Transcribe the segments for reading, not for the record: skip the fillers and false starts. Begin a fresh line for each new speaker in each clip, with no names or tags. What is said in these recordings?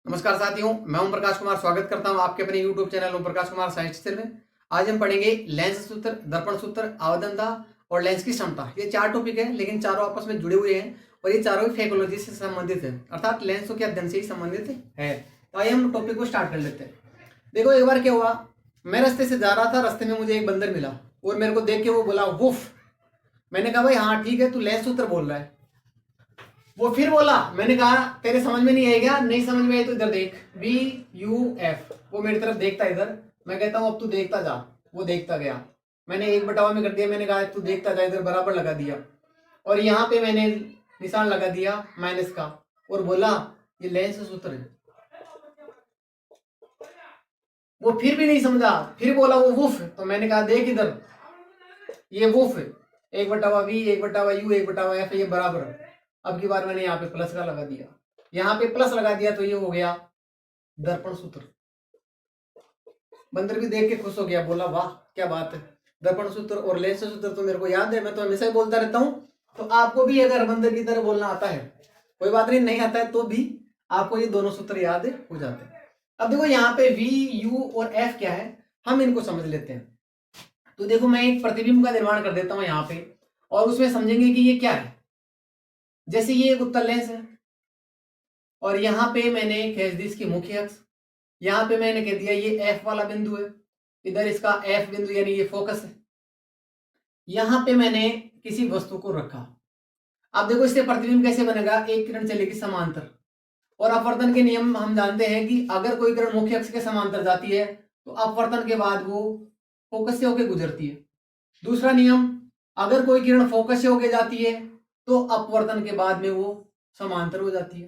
नमस्कार साथियों, मैं ओम प्रकाश कुमार स्वागत करता हूं आपके अपने YouTube channel Om Prakash Kumar science teacher में। आज हम पढ़ेंगे लेंस सूत्र, दर्पण सूत्र, आवर्धनता और लेंस की क्षमता। ये चार टॉपिक है, लेकिन चारों आपस में जुड़े हुए हैं और ये चारों फेकोलॉजी से संबंधित है, अर्थात लेंसों के अध्ययन से ही संबंधित है। तो आइए हम टॉपिक को स्टार्ट कर लेते हैं। देखो, एक बार क्या हुआ, मैं रास्ते से जा रहा था, रास्ते में मुझे एक बंदर मिला और मेरे को देख के वो बोला वुफ। मैंने कहा भाई हाँ ठीक है, तू लेंस सूत्र बोल रहा है। वो फिर बोला, मैंने कहा तेरे समझ में नहीं आएगा, नहीं समझ में आई तो इधर देख, VUF। वो मेरी तरफ देखता इधर, मैं कहता हूँ अब तू देखता जा। वो देखता गया, मैंने 1/1 में कर दिया, मैंने कहा तू देखता जा, इधर बराबर लगा दिया और यहाँ पे मैंने निशान लगा दिया माइनस का और बोला ये लेंस सूत्र है। वो फिर भी नहीं समझा, फिर बोला वो वुफ। तो मैंने कहा देख इधर, ये वुफ है, 1/V 1/U 1/F, ये बराबर। अब की बार मैंने यहाँ पे प्लस का लगा दिया, यहाँ पे प्लस लगा दिया तो ये हो गया दर्पण सूत्र। बंदर भी देख के खुश हो गया, बोला वाह क्या बात है, दर्पण सूत्र और लेंस सूत्र तो मेरे को याद है, मैं तो हमेशा ही बोलता रहता हूँ। तो आपको भी अगर बंदर की तरह बोलना आता है, कोई बात नहीं आता है तो भी आपको ये दोनों सूत्र याद हो जाते हैं। अब देखो यहाँ पे VU और F क्या है, हम इनको समझ लेते हैं। तो देखो मैं एक प्रतिबिंब का निर्माण कर देता हूँ यहाँ पे और उसमें समझेंगे कि ये क्या है। जैसे ये एक उत्तल लेंस है और यहाँ पे मैंने खींच दी इसकी मुख्य अक्ष, यहाँ पे मैंने कह दिया ये F वाला बिंदु है, इधर इसका F बिंदु यानी ये फोकस है। यहाँ पे मैंने किसी वस्तु को रखा। अब देखो इससे प्रतिबिंब कैसे बनेगा, एक किरण चलेगी समांतर और अपवर्तन के नियम हम जानते हैं कि अगर कोई किरण मुख्य अक्ष के समांतर जाती है तो अपवर्तन के बाद वो फोकस से होकर गुजरती है। दूसरा नियम, अगर कोई किरण फोकस से होकर जाती है तो अपवर्तन के बाद में वो समांतर हो जाती है।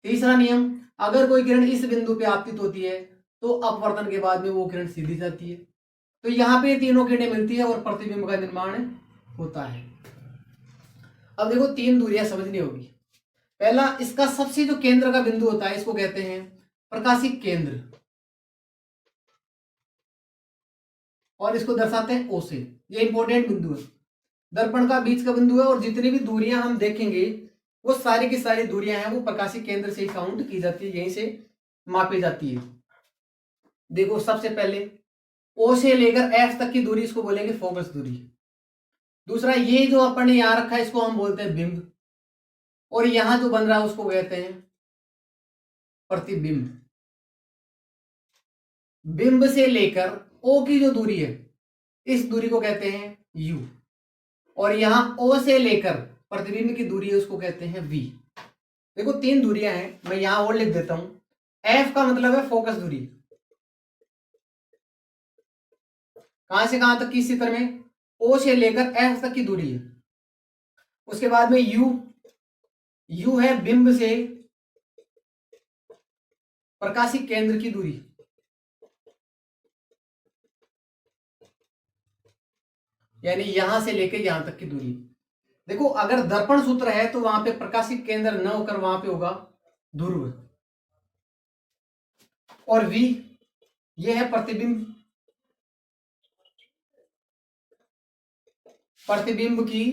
तीसरा नियम, अगर कोई किरण इस बिंदु पे आपतित होती है तो अपवर्तन के बाद में वो किरण सीधी जाती है। तो यहाँ पे तीनों किरणें मिलती है और प्रतिबिंब का निर्माण होता है। अब देखो तीन दूरियां समझनी होगी। पहला, इसका सबसे जो केंद्र का बिंदु होता है इसको कहते हैं प्रकाशिक केंद्र और इसको दर्शाते हैं O से। ये इंपॉर्टेंट बिंदु है, दर्पण का बीच का बिंदु है और जितनी भी दूरियां हम देखेंगे वो सारी की सारी दूरियां हैं वो प्रकाशिक केंद्र से ही काउंट की जाती है, यहीं से मापी जाती है। देखो सबसे पहले O से लेकर F तक की दूरी इसको बोलेंगे फोकस दूरी। दूसरा, ये जो अपन ने यहां रखा है इसको हम बोलते हैं बिंब और यहां जो बन रहा है उसको कहते हैं प्रतिबिंब। बिंब से लेकर O की जो दूरी है इस दूरी को कहते हैं U और यहां O से लेकर प्रतिबिंब की दूरी है उसको कहते हैं V। देखो तीन दूरियां हैं, मैं यहां और लिख देता हूं। F का मतलब है फोकस दूरी, कहां से कहां तक की, इस चित्र में O से लेकर F तक की दूरी है। उसके बाद में U है बिंब से प्रकाशिक केंद्र की दूरी, यानी यहां से लेकर यहां तक की दूरी। देखो अगर दर्पण सूत्र है तो वहां पे प्रकाशिक केंद्र न होकर वहां पे होगा ध्रुव और V ये है प्रतिबिंब, प्रतिबिंब की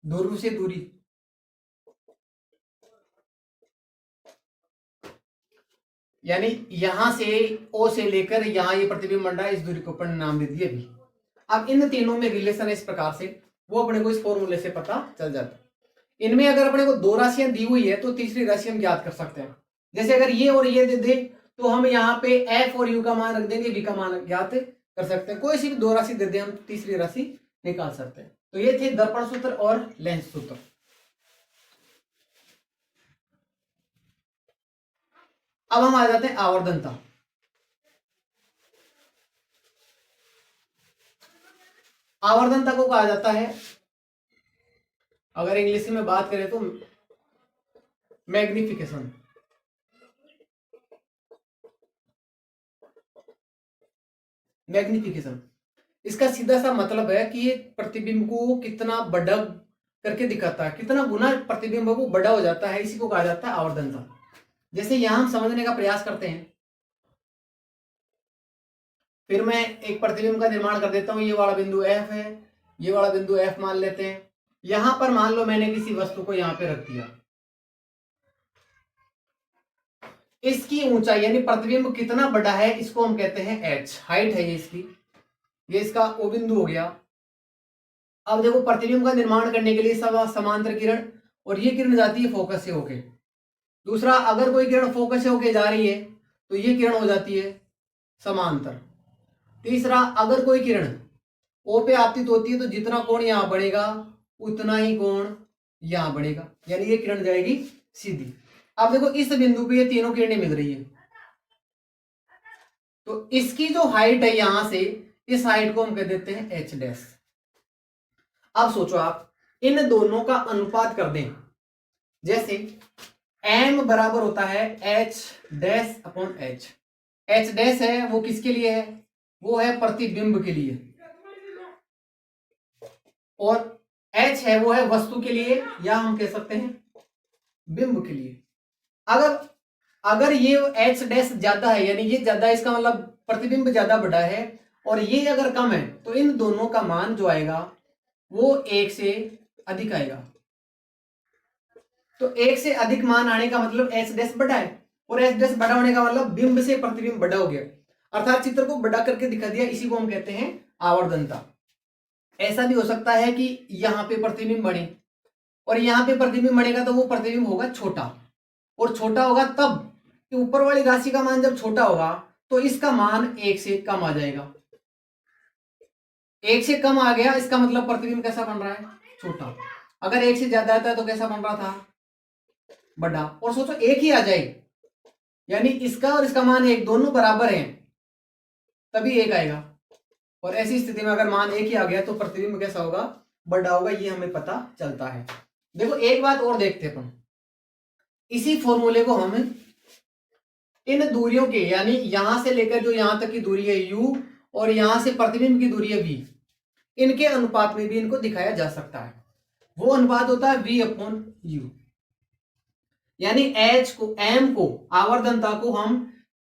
ध्रुव से दूरी। यानी यहां से O से लेकर यहां ये प्रतिबिंब बन रहा है, इस दूरी को अपन नाम दे दिए V। अब इन तीनों में रिलेशन है इस प्रकार से, वो अपने को इस फॉर्मूले से पता चल जाता है। इनमें अगर अपने को दो राशियां दी हुई है तो तीसरी राशि हम ज्ञात कर सकते हैं। जैसे अगर ये और ये दे दे तो हम यहाँ पे F और U का मान रख देंगे, V का मान ज्ञात कर सकते हैं। कोई सी भी दो राशि दे दे हम तीसरी राशि निकाल सकते हैं। तो ये थे दर्पण सूत्र और लेंस सूत्र। अब हम आ जाते हैं आवर्धनता। आवर्धनता को कहा जाता है, अगर इंग्लिश में बात करें तो मैग्निफिकेशन। मैग्निफिकेशन इसका सीधा सा मतलब है कि ये प्रतिबिंब को कितना बड़ा करके दिखाता है, कितना गुना प्रतिबिंब को बड़ा हो जाता है, इसी को कहा जाता है आवर्धनता। जैसे यहां हम समझने का प्रयास करते हैं, फिर मैं एक प्रतिबिंब का निर्माण कर देता हूं। ये वाला बिंदु F है, ये वाला बिंदु F मान लेते हैं। यहां पर मान लो मैंने किसी वस्तु को यहां पे रख दिया, इसकी ऊंचाई यानी प्रतिबिंब कितना बड़ा है इसको हम कहते हैं एच, हाइट है ये इसकी, ये इसका ओ बिंदु हो गया। अब देखो प्रतिबिंब का निर्माण करने के लिए समांतर किरण, और ये किरण जाती है फोकस से होके। दूसरा, अगर कोई किरण फोकस से होके जा रही है तो ये किरण हो जाती है समांतर। तीसरा, अगर कोई किरण ओ पे आपतित होती है तो जितना कोण यहां बढ़ेगा उतना ही कोण यहां बढ़ेगा, यानी ये किरण जाएगी सीधी। अब देखो इस बिंदु पे ये तीनों किरणें मिल रही है, तो इसकी जो हाइट है यहां से, इस हाइट को हम कह देते हैं एच डैश। अब सोचो आप इन दोनों का अनुपात कर दें, जैसे m बराबर होता है H dash upon H. H dash है वो किसके लिए है, वो है प्रतिबिंब के लिए, और h है वो है वस्तु के लिए, या हम कह सकते हैं बिंब के लिए। अगर ये h डैश ज्यादा है यानी ये ज्यादा है, इसका मतलब प्रतिबिंब ज्यादा बड़ा है, और ये अगर कम है तो इन दोनों का मान जो आएगा वो एक से अधिक आएगा। तो एक से अधिक मान आने का मतलब h डैश बड़ा है, और h डैश बड़ा होने का मतलब बिंब से प्रतिबिंब बड़ा हो गया, अर्थात चित्र को बड़ा करके दिखा दिया। इसी को हम कहते हैं आवर्धनता। ऐसा भी हो सकता है कि यहां पे प्रतिबिंब बने और यहां पे प्रतिबिंब बनेगा तो वो प्रतिबिंब होगा छोटा, और छोटा होगा तब कि ऊपर वाली राशि का मान जब छोटा होगा तो इसका मान एक से कम आ जाएगा। एक से कम आ गया इसका मतलब प्रतिबिंब कैसा बन रहा है, छोटा। अगर एक से ज्यादा आता है तो कैसा बन रहा था, बड़ा। और सोचो एक ही आ जाए, यानी इसका और इसका मान एक, दोनों बराबर हैं तभी एक आएगा, और ऐसी स्थिति में अगर मान एक ही आ गया तो प्रतिबिंब कैसा होगा, बड़ा होगा, ये हमें पता चलता है। देखो एक बात और देखते हैं अपन, इसी फॉर्मूले को हम इन दूरियों के, यानी यहां से लेकर जो यहां तक की दूरी है u, और यहां से प्रतिबिंब की दूरी है v, इनके अनुपात में भी इनको दिखाया जा सकता है। वो अनुपात होता है v अपॉन u, यानी h को, m को, आवर्धनता को हम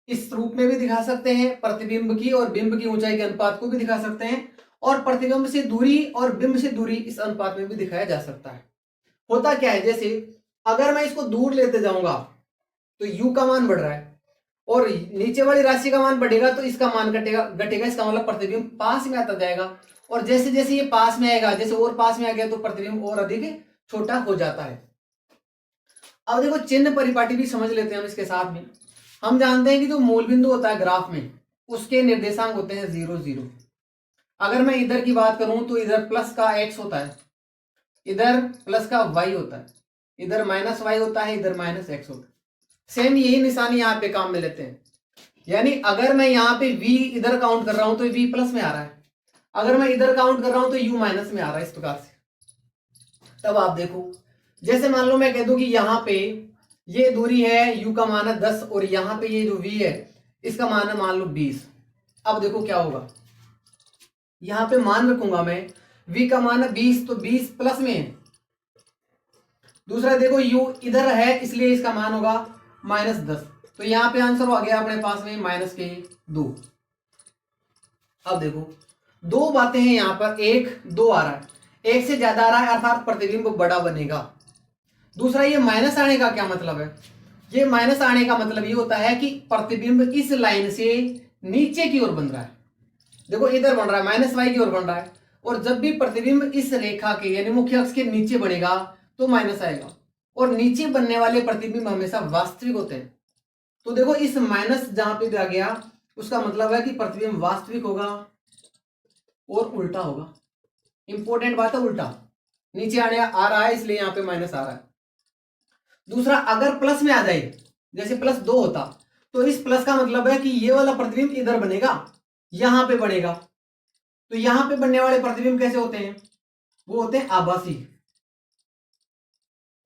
इस रूप में भी दिखा सकते हैं, प्रतिबिंब की और बिंब की ऊंचाई के अनुपात को भी दिखा सकते हैं, और प्रतिबिंब से दूरी और बिंब से दूरी इस अनुपात में भी दिखाया जा सकता है। होता क्या है, जैसे अगर मैं इसको दूर लेते जाऊंगा तो u का मान बढ़ रहा है, और नीचे वाली राशि का मान बढ़ेगा तो इसका मान घटेगा, इसका मतलब प्रतिबिंब पास में आता जाएगा, और जैसे जैसे ये पास में आएगा, जैसे और पास में आ गया तो प्रतिबिंब और अधिक छोटा हो जाता है। अब देखो चिन्ह परिपाटी भी समझ लेते हैं हम इसके साथ में। हम जानते हैं कि जो मूल बिंदु होता है ग्राफ में, उसके निर्देशांक होते हैं 0 0। अगर मैं इधर की बात करूं तो इधर प्लस का x होता है, इधर प्लस का y होता है, इधर माइनस y होता है, इधर माइनस x होता है। सेम यही निशानी यहाँ पे काम में लेते हैं, यानी अगर मैं यहाँ पे v इधर काउंट कर रहा हूं तो v प्लस में आ रहा है, अगर मैं इधर काउंट कर रहा हूं तो u माइनस में आ रहा है, इस प्रकार से। तब आप देखो, जैसे मान लो मैं कह दूं कि यहाँ पे ये दूरी है, u का मान है 10, और यहाँ पे ये जो v है इसका मान है मान लो 20। अब देखो क्या होगा, यहाँ पे मान रखूंगा मैं, v का मान है 20 तो 20 प्लस में है। दूसरा देखो u इधर है इसलिए इसका मान होगा -10, तो यहाँ पे आंसर आ गया अपने पास में -2। अब देखो दो बातें हैं यहाँ पर, 1 2 आ रहा है, एक से ज्यादा आ रहा है अर्थात प्रतिबिंब बड़ा बनेगा। दूसरा ये माइनस आने का क्या मतलब है, ये माइनस आने का मतलब ये होता है कि प्रतिबिंब इस लाइन से नीचे की ओर बन रहा है। देखो इधर बन रहा है, -y की ओर बन रहा है, और जब भी प्रतिबिंब इस रेखा के यानी मुख्य अक्ष के नीचे बनेगा तो माइनस आएगा, और नीचे बनने वाले प्रतिबिंब हमेशा वास्तविक होते हैं। तो देखो इस माइनस जहां पे आ गया उसका मतलब है कि प्रतिबिंब वास्तविक होगा और उल्टा होगा। इंपॉर्टेंट बात है, उल्टा, नीचे आने आ रहा है इसलिए यहां पे माइनस आ रहा है। दूसरा, अगर प्लस में आ जाए, जैसे +2 होता, तो इस प्लस का मतलब है कि ये वाला प्रतिबिंब इधर बनेगा, यहां पे बनेगा। तो यहां पे बनने वाले प्रतिबिंब कैसे होते हैं, वो होते हैं आभासी,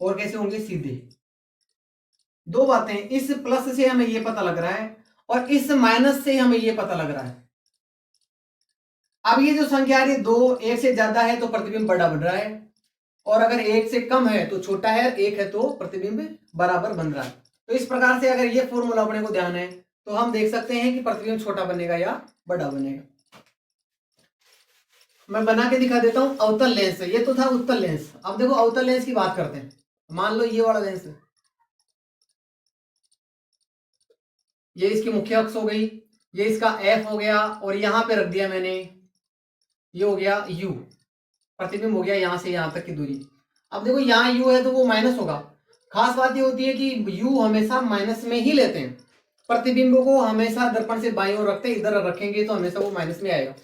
और कैसे होंगे, सीधे। दो बातें, इस प्लस से हमें ये पता लग रहा है और इस माइनस से हमें ये पता लग रहा है। अब ये जो संख्या आ रही है 2, 1 से ज्यादा है तो प्रतिबिंब बड़ा बन रहा है, और अगर 1 से कम है तो छोटा है, 1 है तो प्रतिबिंब बराबर बन रहा है। तो इस प्रकार से अगर ये फॉर्मूला अपने को ध्यान है तो हम देख सकते हैं कि प्रतिबिंब छोटा बनेगा या बड़ा बनेगा। मैं बना के दिखा देता हूं अवतल लेंस से, ये तो था उत्तल लेंस। अब देखो अवतल लेंस की बात करते हैं। मान लो ये वाला लेंस है, ये इसकी मुख्य अक्ष हो गई, ये इसका एफ हो गया, और यहां पे रख दिया मैंने, ये हो गया यू, प्रतिबिंब हो गया यहां से यहां तक की दूरी। अब देखो यहाँ यू है तो वो माइनस होगा। खास बात ये होती है कि यू हमेशा माइनस में ही लेते हैं, प्रतिबिंब को हमेशा दर्पण से बाईं ओर रखते हैं, इधर रखेंगे तो हमेशा वो माइनस में आएगा।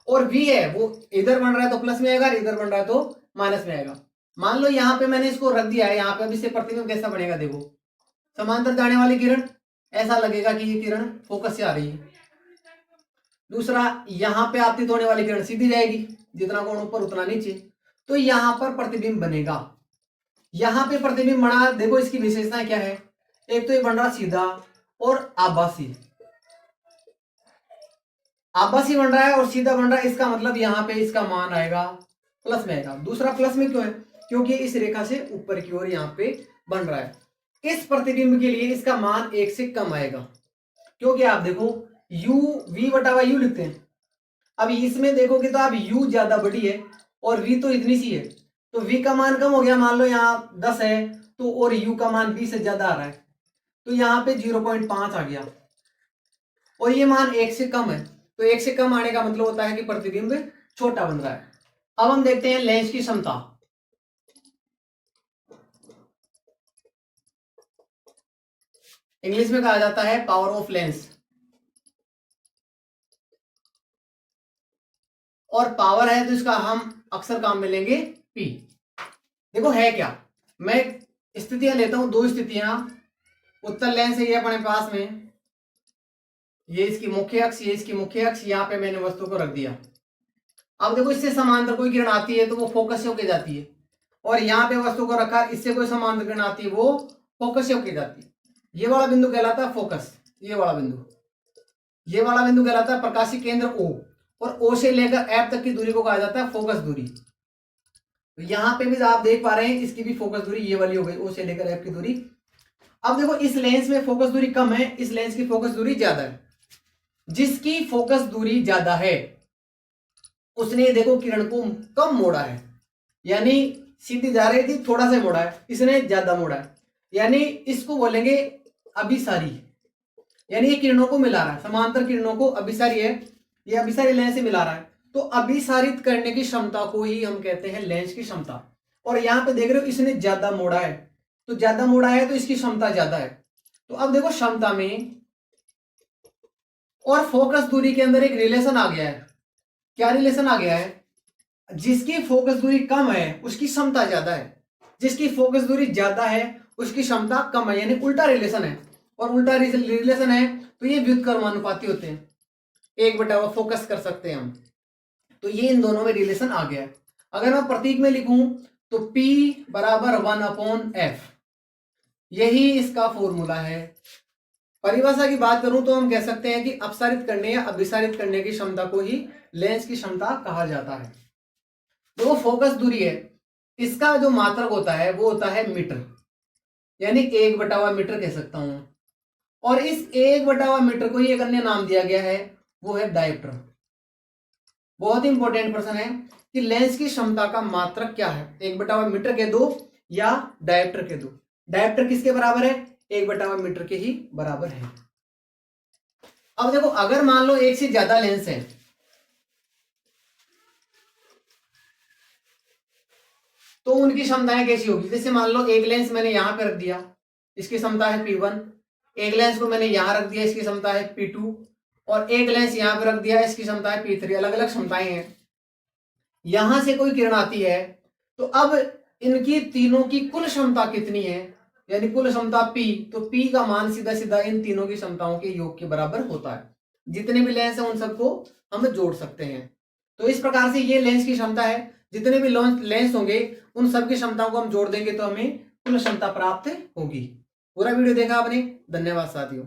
और वी है वो इधर बन रहा है तो प्लस में आएगा, इधर बन रहा है तो माइनस में आएगा। मान लो यहाँ पे मैंने इसको रख दिया है, यहाँ पे अब इससे प्रतिबिंब कैसा बनेगा, देखो समांतर जाने वाली किरण, ऐसा लगेगा कि ये किरण फोकस से आ रही है। दूसरा, यहाँ पे आपतित होने वाली किरण सीधी जाएगी, जितना कोण ऊपर उतना नीचे, तो यहाँ पर प्रतिबिंब बनेगा। यहाँ पे प्रतिबिंब बना, देखो इसकी विशेषताएं क्या है, एक तो ये बन रहा सीधा और आभासी, आभासी बन रहा है और सीधा बन रहा है, इसका मतलब यहाँ पे इसका मान आएगा प्लस में आएगा। दूसरा प्लस में क्यों है, क्योंकि इस रेखा से ऊपर की ओर यहाँ पे बन रहा है। इस प्रतिबिंब के लिए इसका मान 1 से कम आएगा, क्योंकि आप देखो u v बटा वाई u लिखते हैं। अब इसमें देखोगे तो आप u ज्यादा बड़ी है और v तो इतनी सी है, तो v का मान कम हो गया। मान लो यहाँ 10 है तो और u का मान 20 से ज्यादा आ रहा है, तो यहाँ पे 0.5 आ गया, और ये मान 1 से कम है, तो 1 से कम आने का मतलब होता है कि प्रतिबिंब छोटा बन रहा है। अब हम देखते हैं लेंस की क्षमता। इंग्लिश में कहा जाता है पावर ऑफ लेंस, और पावर है तो इसका हम अक्सर काम में लेंगे P। देखो है क्या, मैं स्थितियां लेता हूं, दो स्थितियां, उत्तल लेंस है ये अपने पास में, ये इसकी मुख्य अक्ष, ये इसकी मुख्य अक्ष, यहाँ पे मैंने वस्तु को रख दिया। अब देखो इससे समांतर कोई किरण आती है तो वो फोकस से होके जाती है, और यहाँ पे वस्तु को रखा, इससे कोई समांतर किरण आती है वो फोकस से होके जाती है। ये वाला बिंदु कहलाता है फोकस, ये वाला बिंदु, ये वाला बिंदु कहलाता है प्रकाशीय केंद्र O, और O से लेकर F तक की दूरी को कहा जाता है फोकस दूरी। तो यहाँ पे भी आप देख पा रहे हैं इसकी भी फोकस दूरी ये वाली हो गई, O से लेकर F की दूरी। अब देखो इस लेंस में फोकस दूरी कम है, इस लेंस की फोकस दूरी ज्यादा है। जिसकी फोकस दूरी ज्यादा है उसने देखो किरण को कम मोड़ा है, यानी सीधी जा रही थी थोड़ा सा मोड़ा है, इसने ज्यादा मोड़ा है, यानी इसको बोलेंगे अभिसारी, यानी ये किरणों को मिला रहा है, समांतर किरणों को अभिसारी है, ये अभिसारी लेंस से मिला रहा है, तो अभिसारित करने की क्षमता को ही हम कहते हैं लेंस की क्षमता। और यहाँ पे देख रहे हो इसने ज्यादा मोड़ा है, तो ज्यादा मोड़ा है तो इसकी क्षमता ज्यादा है। तो अब देखो क्षमता में और फोकस दूरी के अंदर एक रिलेशन आ गया है। क्या रिलेशन आ गया है, जिसकी फोकस दूरी कम है उसकी क्षमता ज्यादा है, जिसकी फोकस दूरी ज्यादा है उसकी क्षमता कम है, यानी उल्टा रिलेशन है। और उल्टा रिलेशन है तो ये व्युत्क्रमानुपाती होते हैं, 1/, फोकस कर सकते हैं हम। तो ये इन दोनों में रिलेशन आ गया है। अगर मैं प्रतीक में लिखूं तो P बराबर 1/f, यही इसका फॉर्मूला है। परिभाषा की बात करूं तो हम कह सकते हैं कि अपसारित करने या अभिसारित करने की क्षमता को ही लेंस की क्षमता कहा जाता है। तो वो फोकस दूरी है, इसका जो मात्रक होता है वो होता है मीटर, यानी 1/मीटर कह सकता हूं। और इस 1/मीटर को ही एक अन्य नाम दिया गया है, वो है डायोप्टर। बहुत ही इंपॉर्टेंट प्रश्न है कि लेंस की क्षमता का मात्रक क्या है, 1/मीटर के दो या डायोप्टर के दो। डायोप्टर किसके बराबर है, 1/मीटर के ही बराबर है। अब देखो अगर मान लो एक से ज्यादा लेंस है तो उनकी क्षमताएं कैसी होगी। जैसे मान लो एक लेंस मैंने यहां पे रख दिया, इसकी क्षमता है P1, एक लेंस को मैंने यहां रख दिया, इसकी क्षमता है P2, और एक लेंस यहां पे रख दिया, इसकी क्षमता है P3। अलग अलग क्षमताएं हैं। यहां से कोई किरण आती है तो अब इनकी तीनों की कुल क्षमता कितनी है, यानी कुल क्षमता P, तो P का मान सीधा सीधा इन तीनों की क्षमताओं के योग के बराबर होता है। जितने भी लेंस है उन सबको हम जोड़ सकते हैं। तो इस प्रकार से ये लेंस की क्षमता है, जितने भी लेंस होंगे उन सब की क्षमताओं को हम जोड़ देंगे तो हमें कुल क्षमता प्राप्त होगी। पूरा वीडियो देखा आपने, धन्यवाद साथियों।